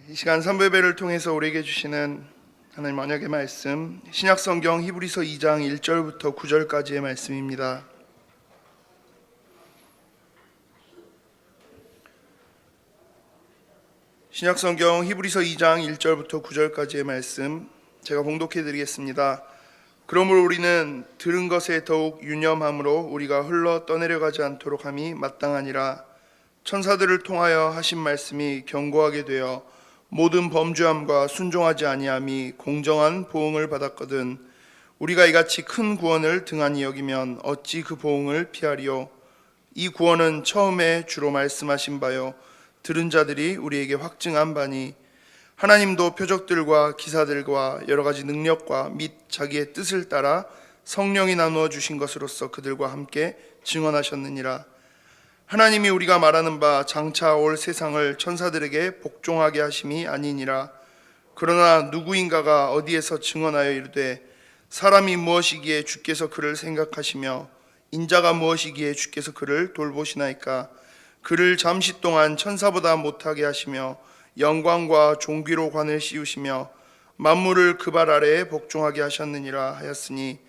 이 시간 선배배를 통해서 우리에게 주시는 하나님 언약의 말씀, 신약성경 히브리서 2장 1절부터 9절까지의 말씀입니다. 신약성경 히브리서 2장 1절부터 9절까지의 말씀 제가 봉독해 드리겠습니다. 그러므로 우리는 들은 것에 더욱 유념함으로 우리가 흘러 떠내려가지 않도록 함이 마땅하니라. 천사들을 통하여 하신 말씀이 견고하게 되어 모든 범죄함과 순종하지 아니함이 공정한 보응을 받았거든. 우리가 이같이 큰 구원을 등한히 여기면 어찌 그 보응을 피하리요. 이 구원은 처음에 주로 말씀하신 바요 들은 자들이 우리에게 확증한 바니, 하나님도 표적들과 기사들과 여러 가지 능력과 및 자기의 뜻을 따라 성령이 나누어 주신 것으로서 그들과 함께 증언하셨느니라. 하나님이 우리가 말하는 바 장차 올 세상을 천사들에게 복종하게 하심이 아니니라. 그러나 누구인가가 어디에서 증언하여 이르되 사람이 무엇이기에 주께서 그를 생각하시며 인자가 무엇이기에 주께서 그를 돌보시나이까. 그를 잠시 동안 천사보다 못하게 하시며 영광과 존귀로 관을 씌우시며 만물을 그 발 아래에 복종하게 하셨느니라 하였으니,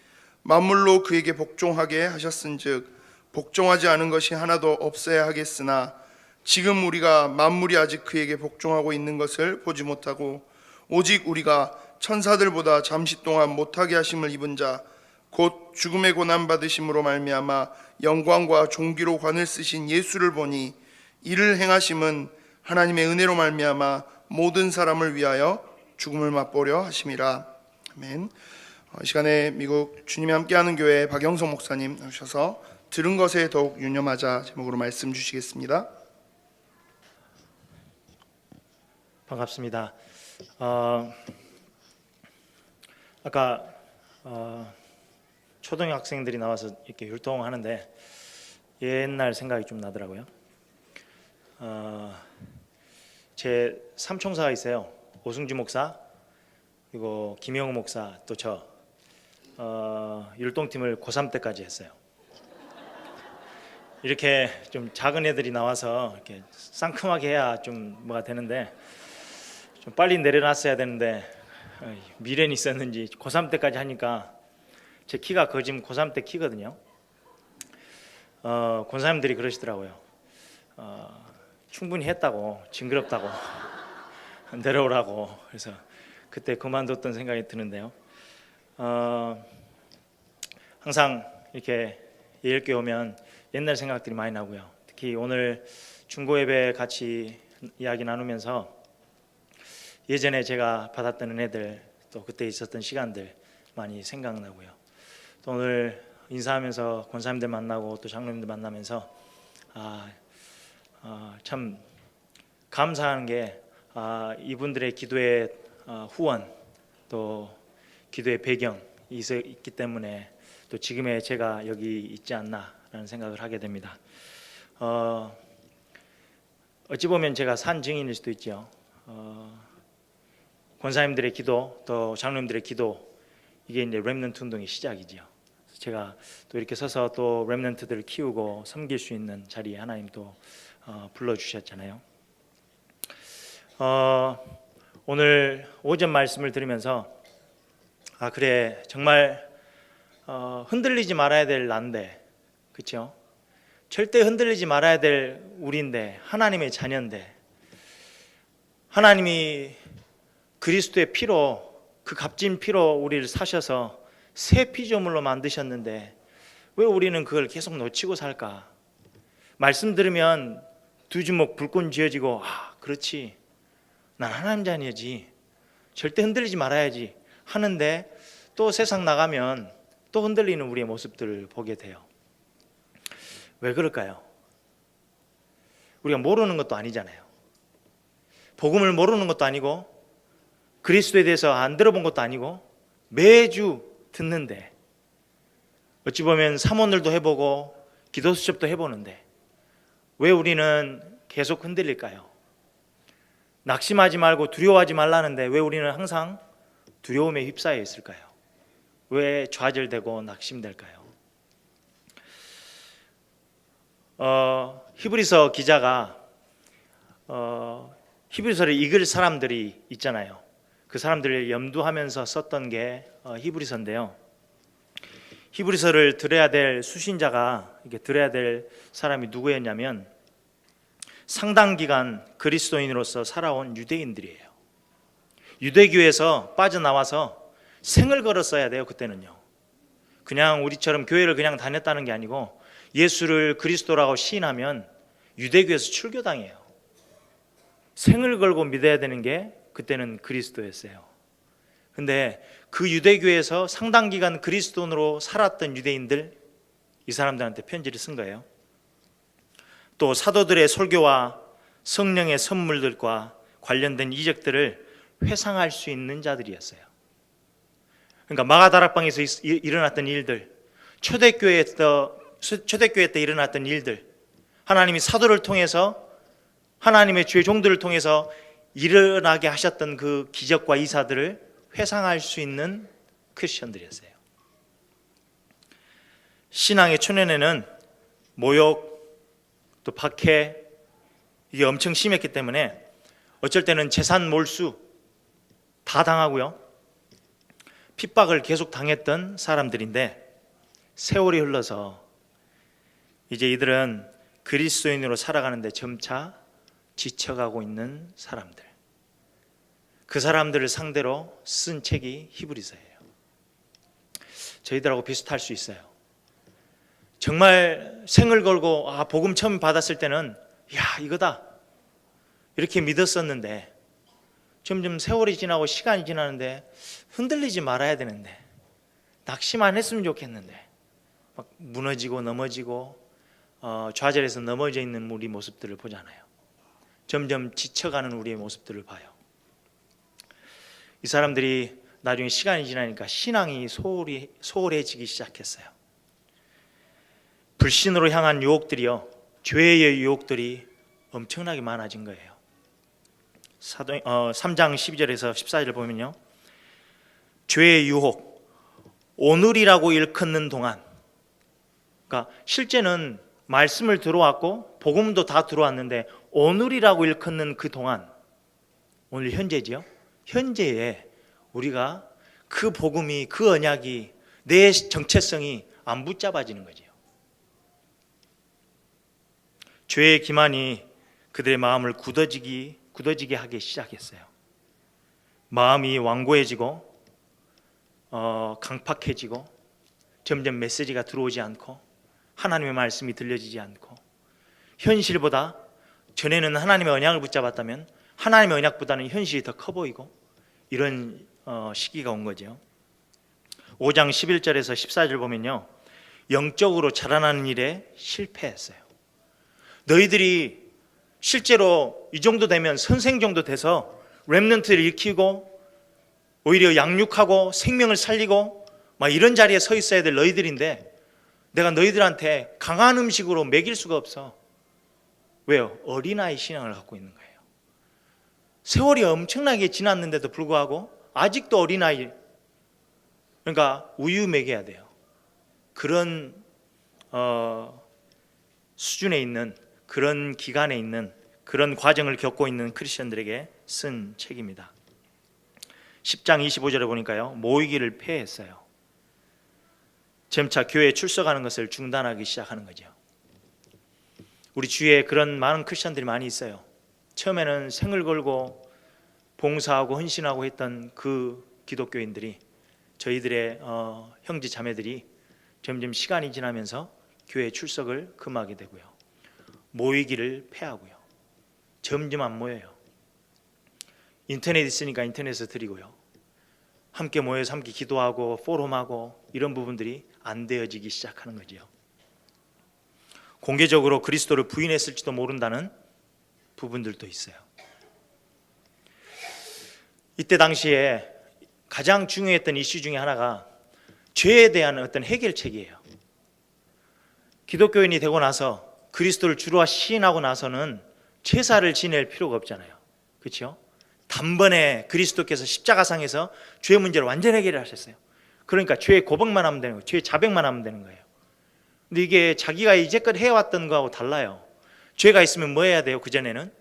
만물로 그에게 복종하게 하셨은즉 복종하지 않은 것이 하나도 없어야 하겠으나 지금 우리가 만물이 아직 그에게 복종하고 있는 것을 보지 못하고 오직 우리가 천사들보다 잠시 동안 못하게 하심을 입은 자 곧 죽음의 고난 받으심으로 말미암아 영광과 존귀로 관을 쓰신 예수를 보니, 이를 행하심은 하나님의 은혜로 말미암아 모든 사람을 위하여 죽음을 맛보려 하심이라. 아멘. 이 시간에 미국 주님이 함께하는 교회 박영석 목사님 오셔서 들은 것에 더욱 유념하자 제목으로 말씀 주시겠습니다. 반갑습니다. 아까 초등학생들이 나와서 이렇게 율동하는데 옛날 생각이 좀 나더라고요. 제 삼총사가 있어요. 오승주 목사, 그리고 김영우 목사, 또 저 율동팀을 고3 때까지 했어요. 이렇게 좀 작은 애들이 나와서 이렇게 상큼하게 해야 좀 뭐가 되는데, 좀 빨리 내려놨어야 되는데 미련이 있었는지 고3 때까지 하니까 제 키가 거의 지금 고3 때 키거든요. 권사님들이 그러시더라고요. 충분히 했다고, 징그럽다고 내려오라고. 그래서 그때 그만뒀던 생각이 드는데요. 항상 이렇게 예일교회 오면 옛날 생각들이 많이 나고요. 특히 오늘 중고 예배 같이 이야기 나누면서 예전에 제가 받았던 은혜들, 또 그때 있었던 시간들 많이 생각나고요. 또 오늘 인사하면서 권사님들 만나고 또 장로님들 만나면서 참 감사한 게 이분들의 기도의 후원, 또 기도의 배경이 있기 때문에 또 지금의 제가 여기 있지 않나라는 생각을 하게 됩니다. 어찌 보면 제가 산 증인일 수도 있죠. 권사님들의 기도, 또 장로님들의 기도, 이게 이제 렘넌트 운동의 시작이지요. 제가 또 이렇게 서서 또 렘넌트들을 키우고 섬길 수 있는 자리에 하나님 또 불러주셨잖아요. 오늘 오전 말씀을 들으면서 그래, 정말 흔들리지 말아야 될 난데, 그렇죠? 절대 흔들리지 말아야 될 우리인데, 하나님의 자녀인데, 하나님이 그리스도의 피로, 그 값진 피로 우리를 사셔서 새 피조물로 만드셨는데 왜 우리는 그걸 계속 놓치고 살까? 말씀 들으면 두 주먹 불꽃 쥐어지고, 그렇지, 난 하나님 자녀지, 절대 흔들리지 말아야지 하는데, 또 세상 나가면 또 흔들리는 우리의 모습들을 보게 돼요. 왜 그럴까요? 우리가 모르는 것도 아니잖아요. 복음을 모르는 것도 아니고 그리스도에 대해서 안 들어본 것도 아니고 매주 듣는데, 어찌 보면 사모늘도 해보고 기도 수첩도 해보는데 왜 우리는 계속 흔들릴까요? 낙심하지 말고 두려워하지 말라는데 왜 우리는 항상 두려움에 휩싸여 있을까요? 왜 좌절되고 낙심될까요? 히브리서 기자가 히브리서를 읽을 사람들이 있잖아요. 그 사람들을 염두하면서 썼던 게 히브리서인데요. 히브리서를 들어야 될 수신자가, 이게 들어야 될 사람이 누구였냐면 상당 기간 그리스도인으로서 살아온 유대인들이에요. 유대교에서 빠져나와서 생을 걸었어야 돼요. 그때는요. 그냥 우리처럼 교회를 그냥 다녔다는 게 아니고 예수를 그리스도라고 시인하면 유대교에서 출교당해요. 생을 걸고 믿어야 되는 게 그때는 그리스도였어요. 근데 그 유대교에서 상당 기간 그리스도인으로 살았던 유대인들, 이 사람들한테 편지를 쓴 거예요. 또 사도들의 설교와 성령의 선물들과 관련된 이적들을 회상할 수 있는 자들이었어요. 그러니까 마가다락방에서 일어났던 일들, 초대교회 때 일어났던 일들, 하나님이 사도를 통해서 하나님의 주의 종들을 통해서 일어나게 하셨던 그 기적과 이사들을 회상할 수 있는 크리스천들이었어요. 신앙의 초년에는 모욕, 또 박해, 이게 엄청 심했기 때문에 어쩔 때는 재산 몰수 다 당하고요. 핍박을 계속 당했던 사람들인데 세월이 흘러서 이제 이들은 그리스도인으로 살아가는데 점차 지쳐가고 있는 사람들, 그 사람들을 상대로 쓴 책이 히브리서예요. 저희들하고 비슷할 수 있어요. 정말 생을 걸고 복음 처음 받았을 때는 이거다 이렇게 믿었었는데 점점 세월이 지나고 시간이 지나는데 흔들리지 말아야 되는데, 낙심만 했으면 좋겠는데 막 무너지고 넘어지고 좌절해서 넘어져 있는 우리 모습들을 보잖아요. 점점 지쳐가는 우리의 모습들을 봐요. 이 사람들이 나중에 시간이 지나니까 신앙이 소홀해지기 시작했어요. 불신으로 향한 유혹들이요, 죄의 유혹들이 엄청나게 많아진 거예요. 3장 12절에서 14절을 보면요, 죄의 유혹, 오늘이라고 일컫는 동안, 그러니까 실제는 말씀을 들어왔고 복음도 다 들어왔는데 오늘이라고 일컫는 그 동안, 오늘 현재지요. 현재에 우리가 그 복음이, 그 언약이, 내 정체성이 안 붙잡아지는 거죠. 죄의 기만이 그들의 마음을 굳어지게 하기 시작했어요. 마음이 완고해지고 강팍해지고 점점 메시지가 들어오지 않고 하나님의 말씀이 들려지지 않고, 현실보다 전에는 하나님의 언약을 붙잡았다면 하나님의 언약보다는 현실이 더 커 보이고, 이런 시기가 온 거죠. 5장 11절에서 14절 보면요, 영적으로 자라나는 일에 실패했어요. 너희들이 실제로 이 정도 되면 선생 정도 돼서 렘넌트를 일으키고 오히려 양육하고 생명을 살리고 막 이런 자리에 서 있어야 될 너희들인데 내가 너희들한테 강한 음식으로 먹일 수가 없어. 왜요? 어린아이 신앙을 갖고 있는 거예요. 세월이 엄청나게 지났는데도 불구하고 아직도 어린아이, 그러니까 우유 먹여야 돼요. 그런 수준에 있는, 그런 기간에 있는, 그런 과정을 겪고 있는 크리스천들에게 쓴 책입니다. 10장 25절에 보니까요, 모이기를 폐했어요. 점차 교회에 출석하는 것을 중단하기 시작하는 거죠. 우리 주위에 그런 많은 크리스천들이 많이 있어요. 처음에는 생을 걸고 봉사하고 헌신하고 했던 그 기독교인들이, 저희들의 형제 자매들이 점점 시간이 지나면서 교회 출석을 금하게 되고요, 모이기를 폐하고요, 점점 안 모여요. 인터넷 있으니까 인터넷에서 드리고요, 함께 모여서 함께 기도하고 포럼하고 이런 부분들이 안 되어지기 시작하는 거죠. 공개적으로 그리스도를 부인했을지도 모른다는 부분들도 있어요. 이때 당시에 가장 중요했던 이슈 중에 하나가 죄에 대한 어떤 해결책이에요. 기독교인이 되고 나서, 그리스도를 주로 시인하고 나서는 제사를 지낼 필요가 없잖아요. 그렇죠? 단번에 그리스도께서 십자가상에서 죄 문제를 완전히 해결하셨어요. 그러니까 죄 고백만 하면 되는 거예요. 죄 자백만 하면 되는 거예요. 근데 이게 자기가 이제껏 해왔던 거하고 달라요. 죄가 있으면 뭐 해야 돼요? 그전에는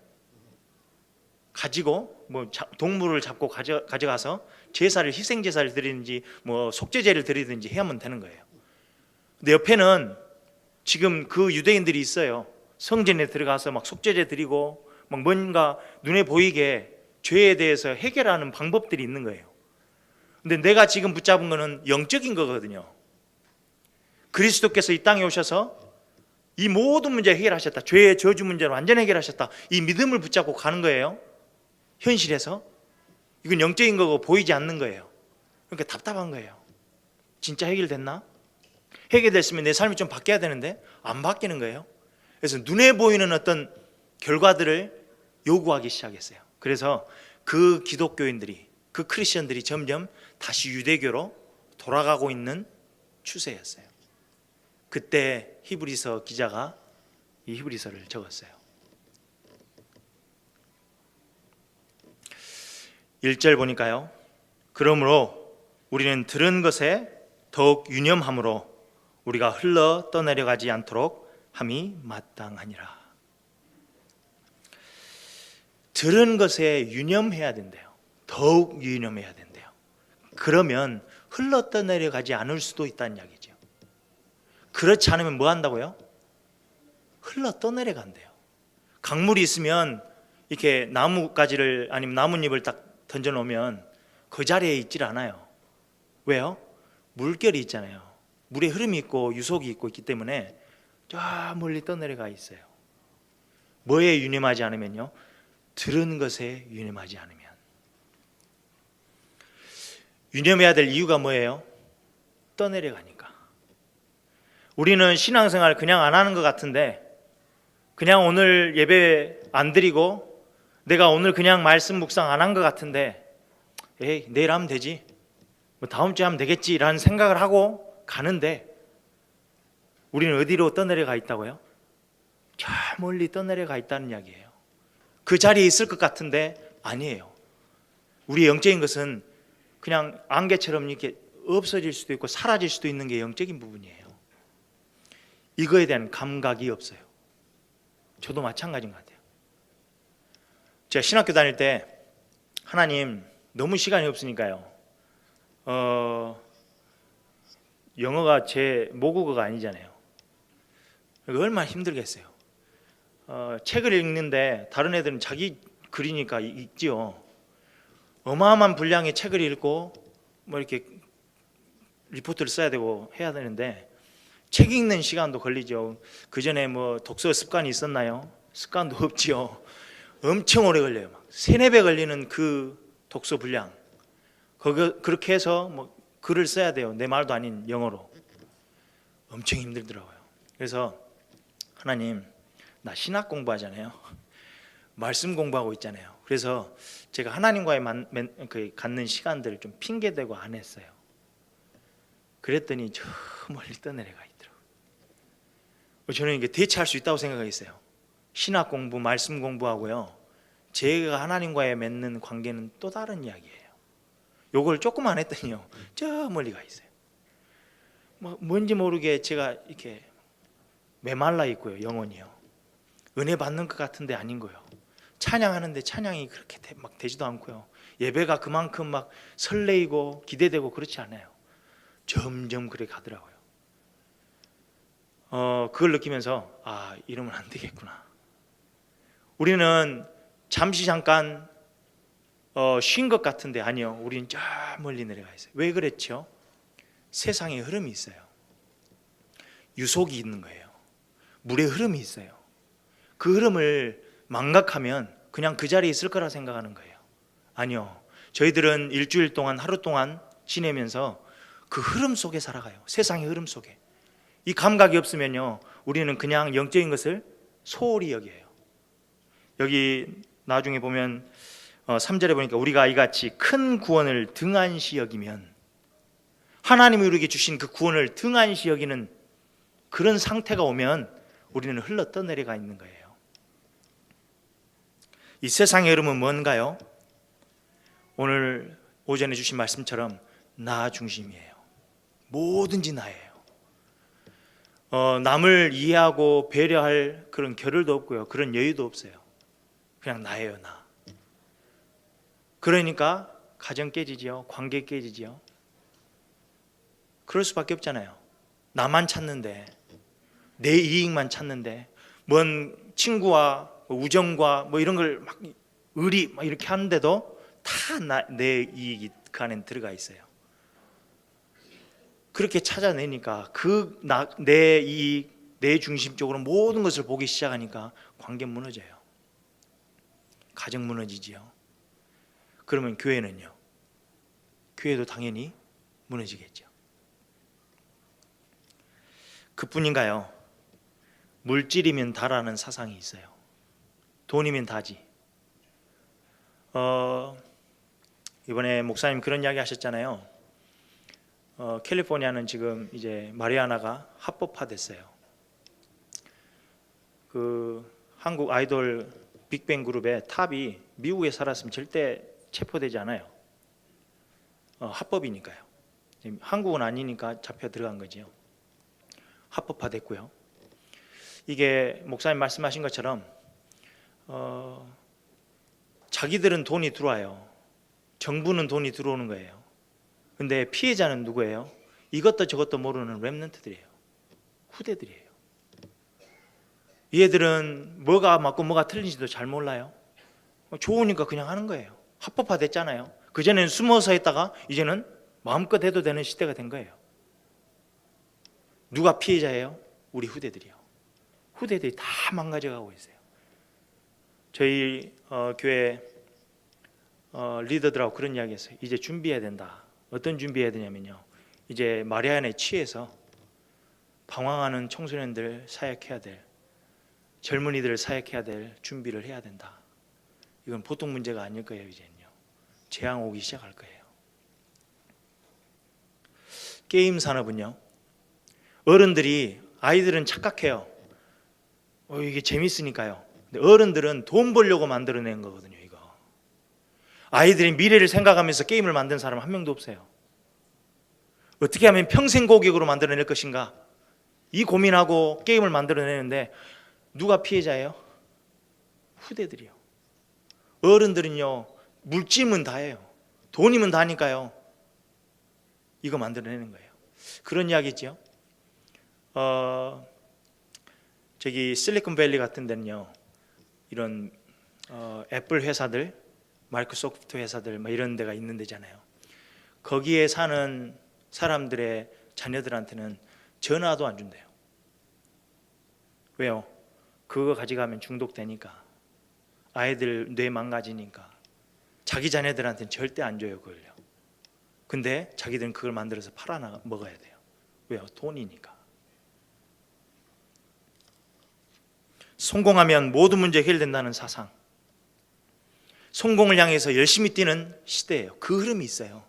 가지고 뭐 동물을 잡고 가져가서 제사를 희생 제사를 드리든지 뭐 속죄제를 드리든지 해야만 되는 거예요. 근데 옆에는 지금 그 유대인들이 있어요. 성전에 들어가서 막 속죄제 드리고 막 뭔가 눈에 보이게 죄에 대해서 해결하는 방법들이 있는 거예요. 근데 내가 지금 붙잡은 거는 영적인 거거든요. 그리스도께서 이 땅에 오셔서 이 모든 문제 해결하셨다. 죄의 저주 문제를 완전 해결하셨다. 이 믿음을 붙잡고 가는 거예요. 현실에서. 이건 영적인 거고 보이지 않는 거예요. 그러니까 답답한 거예요. 진짜 해결됐나? 해결됐으면 내 삶이 좀 바뀌어야 되는데 안 바뀌는 거예요. 그래서 눈에 보이는 어떤 결과들을 요구하기 시작했어요. 그래서 그 기독교인들이, 그 크리스천들이 점점 다시 유대교로 돌아가고 있는 추세였어요. 그때 히브리서 기자가 이 히브리서를 적었어요. 1절 보니까요. 그러므로 우리는 들은 것에 더욱 유념함으로 우리가 흘러 떠내려가지 않도록 함이 마땅하니라. 들은 것에 유념해야 된대요. 더욱 유념해야 된대요. 그러면 흘러 떠내려가지 않을 수도 있다는 이야기죠. 그렇지 않으면 뭐 한다고요? 흘러 떠내려간대요. 강물이 있으면 이렇게 나뭇가지를 아니면 나뭇잎을 딱 던져 놓으면 그 자리에 있질 않아요. 왜요? 물결이 있잖아요. 물의 흐름이 있고 유속이 있고 있기 때문에 저 멀리 떠내려가 있어요. 뭐에 유념하지 않으면요? 들은 것에 유념하지 않으면. 유념해야 될 이유가 뭐예요? 떠내려가니까. 우리는 신앙생활 그냥 안 하는 것 같은데, 그냥 오늘 예배 안 드리고 내가 오늘 그냥 말씀 묵상 안 한 것 같은데, 에이 내일 하면 되지, 뭐 다음 주에 하면 되겠지라는 생각을 하고 가는데, 우리는 어디로 떠내려가 있다고요? 저 멀리 떠내려가 있다는 이야기예요. 그 자리에 있을 것 같은데 아니에요. 우리의 영적인 것은 그냥 안개처럼 이렇게 없어질 수도 있고 사라질 수도 있는 게 영적인 부분이에요. 이거에 대한 감각이 없어요. 저도 마찬가지인 것 같아요. 제가 신학교 다닐 때 하나님 너무 시간이 없으니까요. 영어가 제 모국어가 아니잖아요. 얼마나 힘들겠어요. 책을 읽는데 다른 애들은 자기 글이니까 읽지요. 어마어마한 분량의 책을 읽고 뭐 이렇게 리포트를 써야 되고 해야 되는데 책 읽는 시간도 걸리죠. 그 전에 뭐 독서 습관이 있었나요? 습관도 없지요. 엄청 오래 걸려요. 막 3-4배 걸리는 그 독서 분량. 그렇게 해서 뭐 글을 써야 돼요. 내 말도 아닌 영어로. 엄청 힘들더라고요. 그래서 하나님, 나 신학 공부하잖아요. 말씀 공부하고 있잖아요. 그래서 제가 하나님과의 갖는 시간들을 좀 핑계대고 안 했어요. 그랬더니 저 멀리 떠내려가 있더라고요. 저는 이게 대체할 수 있다고 생각했어요. 신학 공부, 말씀 공부하고요, 제가 하나님과의 맺는 관계는 또 다른 이야기예요. 요걸 조금만 했더니요, 저 멀리 가 있어요. 뭔지 모르게 제가 이렇게 메말라 있고요, 영혼이요. 은혜 받는 것 같은데 아닌 거예요. 찬양하는데 찬양이 그렇게 막 되지도 않고요. 예배가 그만큼 막 설레이고 기대되고 그렇지 않아요. 점점 그래 가더라고요. 그걸 느끼면서 이러면 안 되겠구나. 우리는 잠시 잠깐 쉰 것 같은데 아니요. 우리는 저 멀리 내려가 있어요. 왜 그랬죠? 세상에 흐름이 있어요. 유속이 있는 거예요. 물의 흐름이 있어요. 그 흐름을 망각하면 그냥 그 자리에 있을 거라 생각하는 거예요. 아니요. 저희들은 일주일 동안 하루 동안 지내면서 그 흐름 속에 살아가요. 세상의 흐름 속에. 이 감각이 없으면요, 우리는 그냥 영적인 것을 소홀히 여겨요. 여기 나중에 보면 3절에 보니까 우리가 이같이 큰 구원을 등한시 여기면, 하나님이 우리에게 주신 그 구원을 등한시 여기는 그런 상태가 오면 우리는 흘러 떠내려가 있는 거예요. 이 세상의 흐름은 뭔가요? 오늘 오전에 주신 말씀처럼 나 중심이에요. 뭐든지 나예요. 남을 이해하고 배려할 그런 겨를도 없고요, 그런 여유도 없어요. 그냥 나예요, 나. 그러니까 가정 깨지지요. 관계 깨지지요. 그럴 수밖에 없잖아요. 나만 찾는데, 내 이익만 찾는데, 뭔 친구와 우정과 뭐 이런 걸 막 의리 막 이렇게 하는데도 다 내 이익이 그 안에 들어가 있어요. 그렇게 찾아내니까 내 이익, 내 중심적으로 모든 것을 보기 시작하니까 관계 무너져요. 가정 무너지지요. 그러면 교회는요? 교회도 당연히 무너지겠죠. 그뿐인가요? 물질이면 다라는 사상이 있어요. 돈이면 다지. 이번에 목사님 그런 이야기 하셨잖아요. 캘리포니아는 지금 이제 마리아나가 합법화됐어요. 그 한국 아이돌 빅뱅 그룹의 탑이 미국에 살았으면 절대 체포되지 않아요. 합법이니까요. 한국은 아니니까 잡혀 들어간 거지요. 합법화됐고요. 이게 목사님 말씀하신 것처럼 자기들은 돈이 들어와요. 정부는 돈이 들어오는 거예요. 근데 피해자는 누구예요? 이것도 저것도 모르는 렘넌트들이에요. 후대들이에요. 얘들은 뭐가 맞고 뭐가 틀린지도 잘 몰라요. 좋으니까 그냥 하는 거예요. 합법화됐잖아요. 그전에는 숨어서 했다가 이제는 마음껏 해도 되는 시대가 된 거예요. 누가 피해자예요? 우리 후대들이요. 후대들이 다 망가져가고 있어요. 저희 교회 리더들하고 그런 이야기 했어요. 이제 준비해야 된다. 어떤 준비해야 되냐면요, 이제 마리아나에 취해서 방황하는 청소년들 사역해야 될, 젊은이들을 사역해야 될 준비를 해야 된다. 이건 보통 문제가 아닐 거예요. 이제는요, 재앙 오기 시작할 거예요. 게임 산업은요, 어른들이, 아이들은 착각해요. 이게 재밌으니까요. 근데 어른들은 돈 벌려고 만들어낸 거거든요. 이거 아이들이 미래를 생각하면서 게임을 만든 사람 한 명도 없어요. 어떻게 하면 평생 고객으로 만들어낼 것인가, 이 고민하고 게임을 만들어내는데 누가 피해자예요? 후대들이요. 어른들은요, 물질이면 다예요. 돈이면 다니까요. 이거 만들어내는 거예요. 그런 이야기죠. 저기 실리콘밸리 같은 데는요, 이런 애플 회사들, 마이크로소프트 회사들 뭐 이런 데가 있는 데잖아요. 거기에 사는 사람들의 자녀들한테는 전화도 안 준대요. 왜요? 그거 가져가면 중독되니까, 아이들 뇌 망가지니까. 자기 자녀들한테는 절대 안 줘요, 그걸요. 근데 자기들은 그걸 만들어서 팔아 먹어야 돼요. 왜요? 돈이니까. 성공하면 모든 문제 해결된다는 사상, 성공을 향해서 열심히 뛰는 시대예요. 그 흐름이 있어요.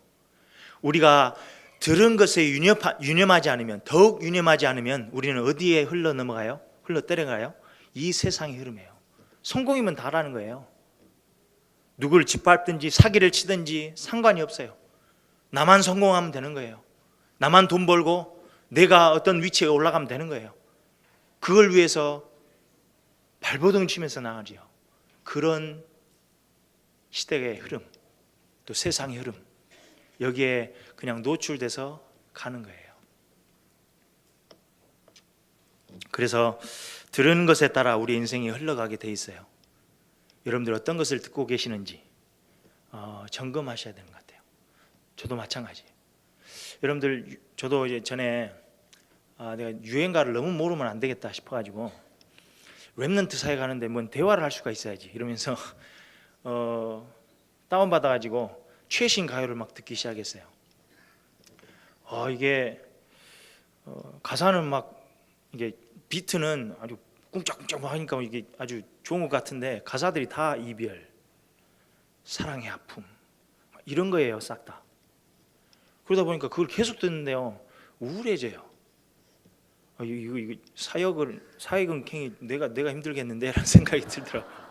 우리가 들은 것에 유념하지 않으면, 더욱 유념하지 않으면 우리는 어디에 흘러 넘어가요? 흘러 때려가요? 이 세상의 흐름이에요. 성공이면 다라는 거예요. 누구를 짓밟든지 사기를 치든지 상관이 없어요. 나만 성공하면 되는 거예요. 나만 돈 벌고 내가 어떤 위치에 올라가면 되는 거예요. 그걸 위해서 발버둥 치면서 나가지요. 그런 시대의 흐름, 또 세상의 흐름, 여기에 그냥 노출돼서 가는 거예요. 그래서 들은 것에 따라 우리 인생이 흘러가게 돼 있어요. 여러분들 어떤 것을 듣고 계시는지 점검하셔야 되는 것 같아요. 저도 마찬가지예요. 여러분들, 저도 이제 전에 내가 유행가를 너무 모르면 안 되겠다 싶어가지고 렘넌트 사회 가는데 뭔 대화를 할 수가 있어야지 이러면서 다운받아가지고 최신 가요를 막 듣기 시작했어요. 이게 가사는 막, 이게 비트는 아주 꿍짝꿍짝 하니까 이게 아주 좋은 것 같은데 가사들이 다 이별, 사랑의 아픔 이런 거예요, 싹 다. 그러다 보니까 그걸 계속 듣는데요, 우울해져요. 이거 사역은 캥이 내가 힘들겠는데 라는 생각이 들더라고요.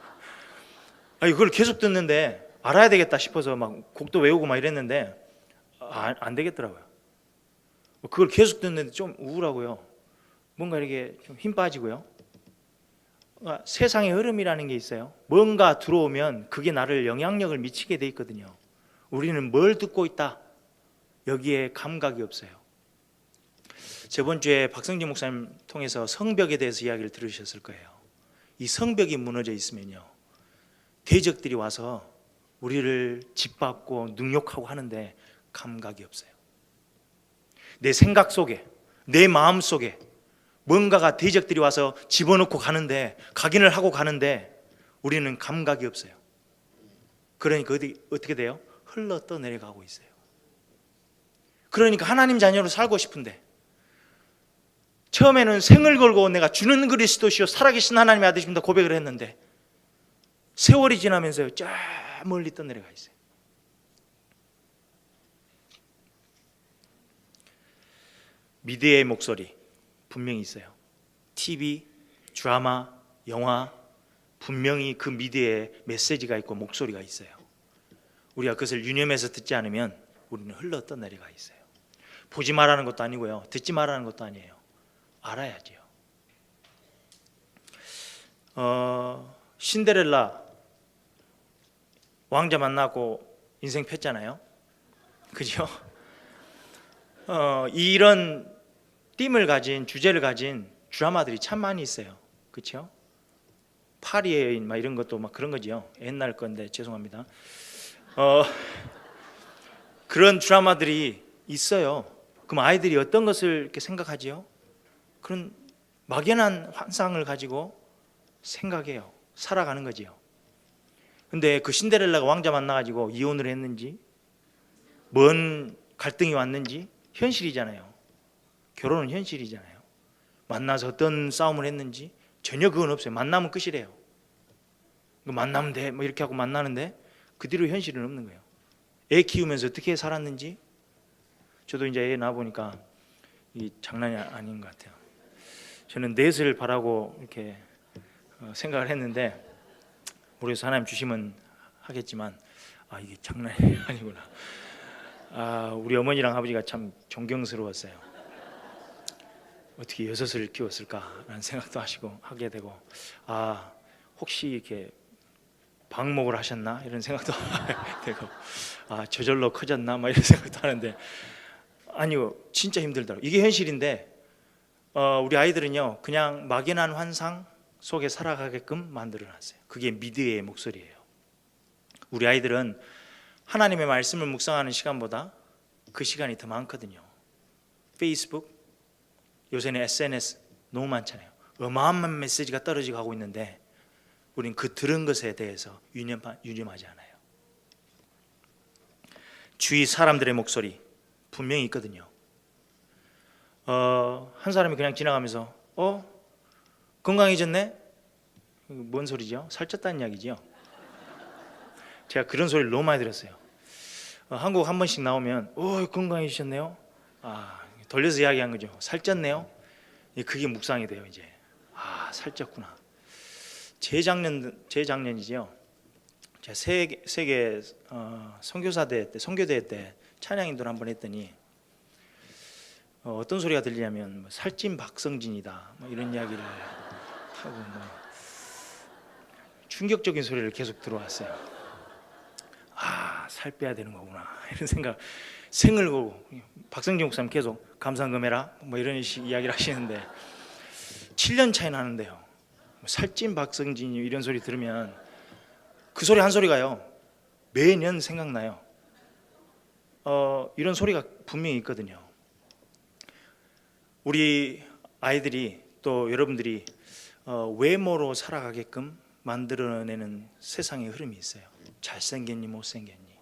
그걸 계속 듣는데 알아야 되겠다 싶어서 막 곡도 외우고 막 이랬는데 안 되겠더라고요. 그걸 계속 듣는데 좀 우울하고요, 뭔가 이렇게 좀 힘 빠지고요. 세상의 흐름이라는 게 있어요. 뭔가 들어오면 그게 나를 영향력을 미치게 돼 있거든요. 우리는 뭘 듣고 있다, 여기에 감각이 없어요. 저번 주에 박성진 목사님 통해서 성벽에 대해서 이야기를 들으셨을 거예요. 이 성벽이 무너져 있으면요, 대적들이 와서 우리를 짓밟고 능욕하고 하는데 감각이 없어요. 내 생각 속에, 내 마음 속에 뭔가가 대적들이 와서 집어넣고 가는데, 각인을 하고 가는데 우리는 감각이 없어요. 그러니까 어떻게 돼요? 흘러 떠내려가고 있어요. 그러니까 하나님 자녀로 살고 싶은데, 처음에는 생을 걸고 내가 주는 그리스도시요 살아계신 하나님의 아들이십니다 고백을 했는데, 세월이 지나면서요, 저 멀리 떠내려가 있어요. 미디어의 목소리 분명히 있어요. TV, 드라마, 영화, 분명히 그 미디어에 메시지가 있고 목소리가 있어요. 우리가 그것을 유념해서 듣지 않으면 우리는 흘러 떠내려가 있어요. 보지 말라는 것도 아니고요, 듣지 말라는 것도 아니에요. 알아야지요. 신데렐라 왕자 만나고 인생 폈잖아요. 그죠? 이런 띠을 가진, 주제를 가진 드라마들이 참 많이 있어요. 그렇죠? 파리의 여인 막 이런 것도 막 그런 거지요. 옛날 건데 죄송합니다. 그런 드라마들이 있어요. 그럼 아이들이 어떤 것을 이렇게 생각하지요? 그런 막연한 환상을 가지고 생각해요. 살아가는 거지요. 근데 그 신데렐라가 왕자 만나가지고 이혼을 했는지, 뭔 갈등이 왔는지, 현실이잖아요. 결혼은 현실이잖아요. 만나서 어떤 싸움을 했는지 전혀 그건 없어요. 만나면 끝이래요. 만나면 돼 뭐 이렇게 하고 만나는데 그 뒤로 현실은 없는 거예요. 애 키우면서 어떻게 살았는지, 저도 이제 애 낳아보니까 이 장난이 아닌 것 같아요. 저는 넷을 바라고 이렇게 생각을 했는데, 모르겠어요. 하나님 주시면 하겠지만 이게 장난이 아니구나. 우리 어머니랑 아버지가 참 존경스러웠어요. 어떻게 6을 키웠을까라는 생각도 하게 되고, 혹시 이렇게 방목을 하셨나 이런 생각도 되고, 저절로 커졌나 막 이런 생각도 하는데, 아니요, 진짜 힘들더라고요. 이게 현실인데 우리 아이들은요, 그냥 막연한 환상 속에 살아가게끔 만들어놨어요. 그게 미드의 목소리예요. 우리 아이들은 하나님의 말씀을 묵상하는 시간보다 그 시간이 더 많거든요. 페이스북, 요새는 SNS 너무 많잖아요. 어마어마한 메시지가 떨어지고 하고 있는데 우린 그 들은 것에 대해서 유념하지 않아요. 주위 사람들의 목소리 분명히 있거든요. 한 사람이 그냥 지나가면서 건강해졌네? 뭔 소리죠? 살쪘다는 이야기죠. 제가 그런 소리를 너무 많이 들었어요. 한국 한 번씩 나오면 건강해지셨네요. 돌려서 이야기한 거죠. 살쪘네요. 그게 묵상이 돼요. 이제 살쪘구나. 재작년이죠. 제가 세계 선교사대 때, 선교대회 때 찬양인도를 한번 했더니 어떤 소리가 들리냐면 살찐 박성진이다 뭐 이런 이야기를 하고 충격적인 소리를 계속 들어왔어요. 살 빼야 되는 거구나 이런 생을 걸고, 박성진 목사님 계속 감상금해라 뭐 이런 식 이야기를 하시는데 7년 차이 나는데요, 살찐 박성진이 이런 소리 들으면 그 소리 한 소리가요 매년 생각나요. 이런 소리가 분명히 있거든요. 우리 아이들이, 또 여러분들이 외모로 살아가게끔 만들어내는 세상의 흐름이 있어요. 잘생겼니 못생겼니,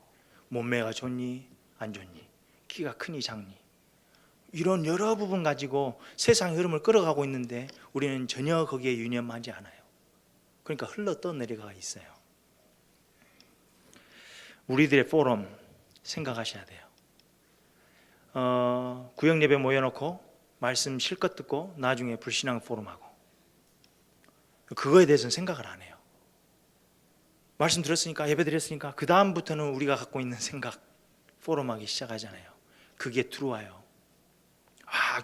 몸매가 좋니 안 좋니, 키가 크니 작니, 이런 여러 부분 가지고 세상의 흐름을 끌어가고 있는데 우리는 전혀 거기에 유념하지 않아요. 그러니까 흘러 떠내려가 있어요. 우리들의 포럼 생각하셔야 돼요. 구역 예배 모여놓고 말씀 실컷 듣고 나중에 불신앙 포럼하고, 그거에 대해서는 생각을 안 해요. 말씀 들었으니까, 예배 드렸으니까 그 다음부터는 우리가 갖고 있는 생각 포럼하기 시작하잖아요. 그게 들어와요.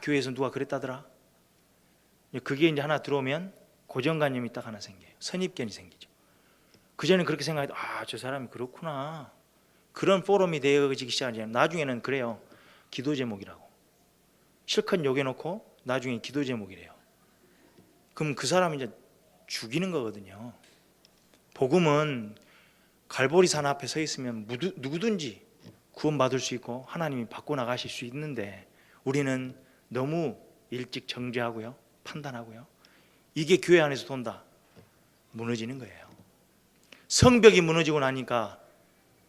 교회에서 누가 그랬다더라. 그게 이제 하나 들어오면 고정관념이 딱 하나 생겨요. 선입견이 생기죠. 그전에는 그렇게 생각해도 저 사람이 그렇구나. 그런 포럼이 되어지기 시작하잖아요. 나중에는 그래요. 기도 제목이라고. 실컷 욕해놓고 나중에 기도 제목이래요. 그럼 그 사람이 이제 죽이는 거거든요. 복음은 갈보리산 앞에 서 있으면 누구든지 구원받을 수 있고 하나님이 바꿔나가실 수 있는데 우리는 너무 일찍 정죄하고요. 판단하고요. 이게 교회 안에서 돈다. 무너지는 거예요. 성벽이 무너지고 나니까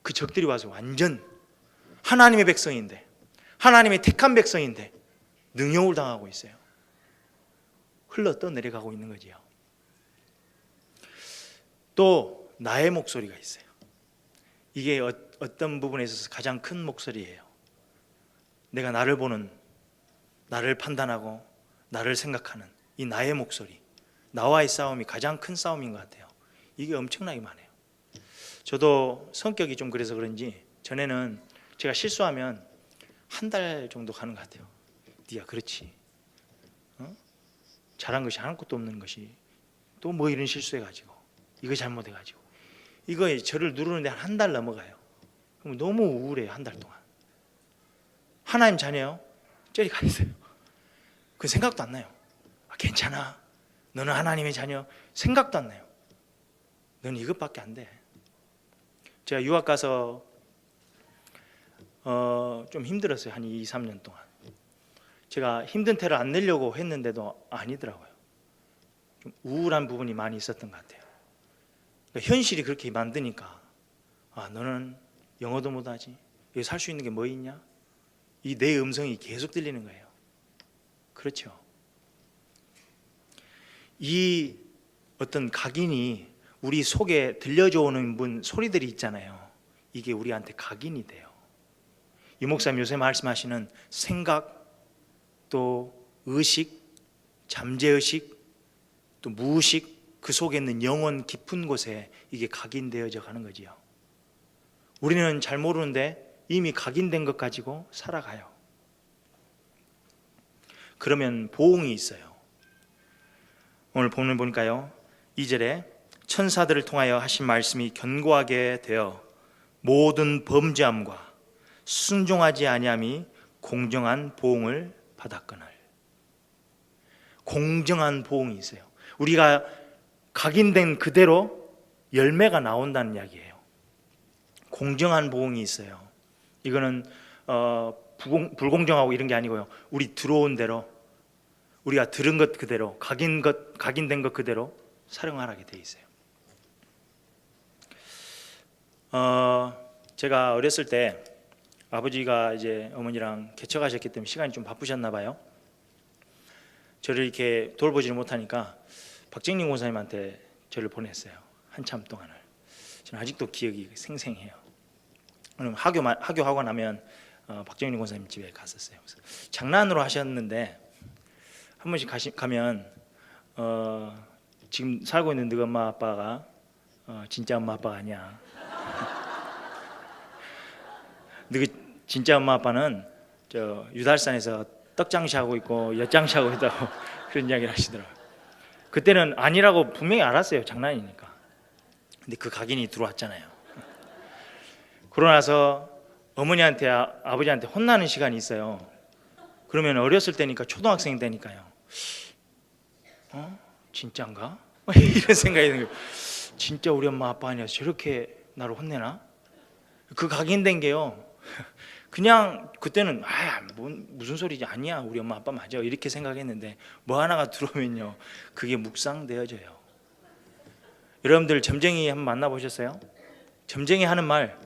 그 적들이 와서 완전 하나님의 백성인데 하나님의 택한 백성인데 능욕을 당하고 있어요. 흘러 떠내려가고 있는 거지요. 또 나의 목소리가 있어요. 이게 어떤 부분에 있어서 가장 큰 목소리예요. 내가 나를 보는, 나를 판단하고 나를 생각하는 이 나의 목소리, 나와의 싸움이 가장 큰 싸움인 것 같아요. 이게 엄청나게 많아요. 저도 성격이 좀 그래서 그런지 전에는 제가 실수하면 한 달 정도 가는 것 같아요. 네가 그렇지, 잘한 것이 아무것도 없는 것이 또 뭐 이런 실수해가지고 이거 잘못해가지고 이거에 저를 누르는데 한 달 넘어가요. 그럼 너무 우울해요. 한 달 동안. 하나님 자녀요? 저리 가 있어요. 그 생각도 안 나요. 괜찮아, 너는 하나님의 자녀. 생각도 안 나요. 너는 이것밖에 안 돼. 제가 유학 가서 좀 힘들었어요. 한 2, 3년 동안. 제가 힘든 태를 안 내려고 했는데도 아니더라고요. 좀 우울한 부분이 많이 있었던 것 같아요. 그러니까 현실이 그렇게 만드니까 너는 영어도 못하지, 여기 살 수 있는 게 뭐 있냐, 이 내 음성이 계속 들리는 거예요. 그렇죠. 이 어떤 각인이 우리 속에 들려져 오는 소리들이 있잖아요. 이게 우리한테 각인이 돼요. 이 목사님 요새 말씀하시는 생각, 또 의식, 잠재의식, 또 무의식, 그 속에 있는 영혼 깊은 곳에 이게 각인되어져 가는 거지요. 우리는 잘 모르는데 이미 각인된 것 가지고 살아가요. 그러면 보응이 있어요. 오늘 본문 보니까요, 2절에 천사들을 통하여 하신 말씀이 견고하게 되어 모든 범죄함과 순종하지 아니함이 공정한 보응을 받았거늘. 공정한 보응이 있어요. 우리가 각인된 그대로 열매가 나온다는 이야기예요. 공정한 보응이 있어요. 이거는 불공정하고 이런 게 아니고요. 우리 들어온 대로, 우리가 들은 것 그대로, 각인된 것 그대로 사용하라게 돼 있어요. 제가 어렸을 때 아버지가 이제 어머니랑 개척하셨기 때문에 시간이 좀 바쁘셨나 봐요. 저를 이렇게 돌보지를 못하니까 박정림 권사님한테 저를 보냈어요. 한참 동안을. 저는 아직도 기억이 생생해요. 그럼 하교하고 나면 박정림 권사님 집에 갔었어요. 그래서 장난으로 하셨는데 한 번씩 가면 지금 살고 있는 너희 엄마 아빠가 진짜 엄마 아빠가 아니야. 너희 진짜 엄마 아빠는 저 유달산에서 떡장시하고 있고 엿장시하고 있다고 그런 이야기를 하시더라고요. 그때는 아니라고 분명히 알았어요. 장난이니까. 근데 그 각인이 들어왔잖아요. 그러고 나서 어머니한테 아버지한테 혼나는 시간이 있어요. 그러면 어렸을 때니까 초등학생 때니까요. 진짠가? 이런 생각이 드는 거예요. 진짜 우리 엄마 아빠 아니야 저렇게 나를 혼내나? 그 각인된 게요. 그냥 그때는 무슨 소리지, 아니야 우리 엄마 아빠 맞아 이렇게 생각했는데 뭐 하나가 들어오면요 그게 묵상되어져요. 여러분들 점쟁이 한번 만나보셨어요? 점쟁이 하는 말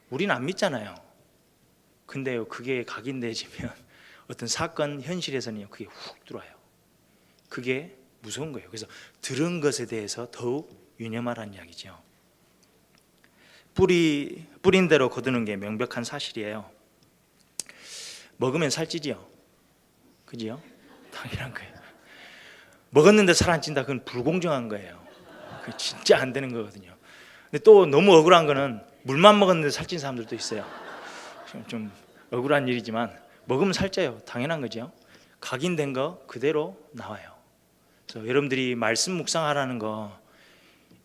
우리는 안 믿잖아요. 근데요 그게 각인되어지면 어떤 사건 현실에서는요 그게 훅 들어와요. 그게 무서운 거예요. 그래서 들은 것에 대해서 더욱 유념하라는 이야기죠. 뿌린 대로 거두는 게 명백한 사실이에요. 먹으면 살찌지요. 그지요? 당연한 거예요. 먹었는데 살 안 찐다, 그건 불공정한 거예요. 그게 진짜 안 되는 거거든요. 근데 또 너무 억울한 거는 물만 먹었는데 살찐 사람들도 있어요. 좀 억울한 일이지만 먹으면 살쪄요. 당연한 거죠. 각인된 거 그대로 나와요. 그래서 여러분들이 말씀 묵상하라는 거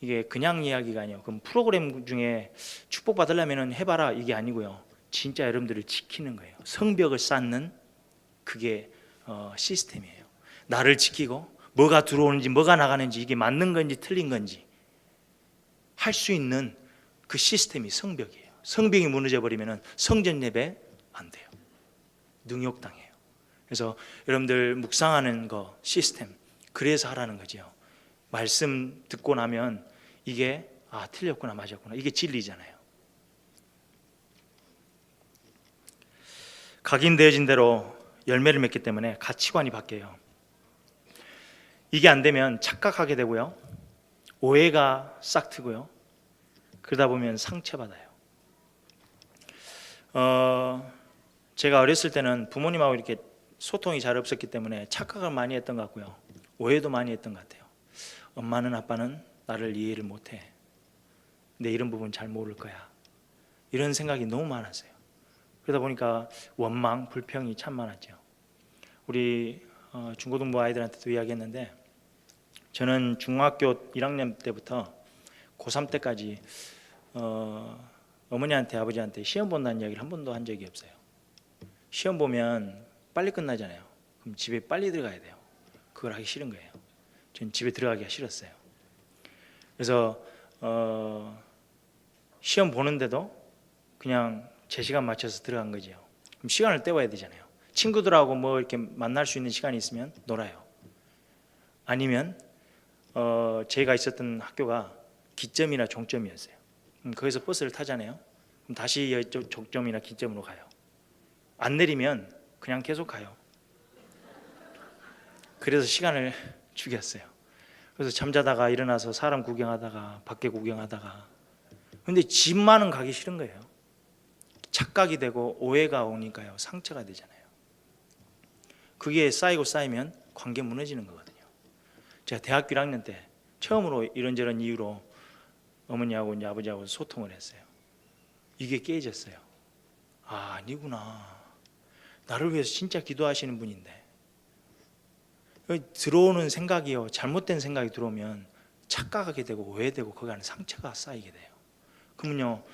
이게 그냥 이야기가 아니에요. 그럼 프로그램 중에 축복 받으려면 해봐라 이게 아니고요. 진짜 여러분들을 지키는 거예요. 성벽을 쌓는 그게 시스템이에요. 나를 지키고 뭐가 들어오는지 뭐가 나가는지 이게 맞는 건지 틀린 건지 할 수 있는 그 시스템이 성벽이에요. 성벽이 무너져 버리면 성전 예배 안 돼요. 능욕당해요. 그래서 여러분들 묵상하는 거 시스템 그래서 하라는 거죠. 말씀 듣고 나면 이게 틀렸구나 맞았구나 이게 진리잖아요. 각인되어진 대로 열매를 맺기 때문에 가치관이 바뀌어요. 이게 안 되면 착각하게 되고요. 오해가 싹 트고요. 그러다 보면 상처받아요. 제가 어렸을 때는 부모님하고 이렇게 소통이 잘 없었기 때문에 착각을 많이 했던 것 같고요. 오해도 많이 했던 것 같아요. 엄마는 아빠는 나를 이해를 못해. 내 이런 부분 잘 모를 거야. 이런 생각이 너무 많았어요. 그러다 보니까 원망, 불평이 참 많았죠. 우리 중고등부 아이들한테도 이야기했는데 저는 중학교 1학년 때부터 고3 때까지 어머니한테 아버지한테 시험 본다는 이야기를 한 번도 한 적이 없어요. 시험 보면 빨리 끝나잖아요. 그럼 집에 빨리 들어가야 돼요. 그걸 하기 싫은 거예요. 전 집에 들어가기가 싫었어요. 그래서 시험 보는데도 그냥 제 시간 맞춰서 들어간 거죠. 그럼 시간을 때워야 되잖아요. 친구들하고 뭐 이렇게 만날 수 있는 시간이 있으면 놀아요. 아니면 제가 있었던 학교가 기점이나 종점이었어요. 거기서 버스를 타잖아요. 그럼 다시 종점이나 기점으로 가요. 안 내리면 그냥 계속 가요. 그래서 시간을 죽였어요. 그래서 잠자다가 일어나서 사람 구경하다가 밖에 구경하다가 근데 집만은 가기 싫은 거예요. 착각이 되고 오해가 오니까요. 상처가 되잖아요. 그게 쌓이고 쌓이면 관계 무너지는 거거든요. 제가 대학교 1학년 때 처음으로 이런저런 이유로 어머니하고 이제 아버지하고 소통을 했어요. 이게 깨졌어요. 아니구나. 나를 위해서 진짜 기도하시는 분인데 들어오는 생각이요 잘못된 생각이 들어오면 착각하게 되고 오해되고 거기 안에 상처가 쌓이게 돼요. 그러면요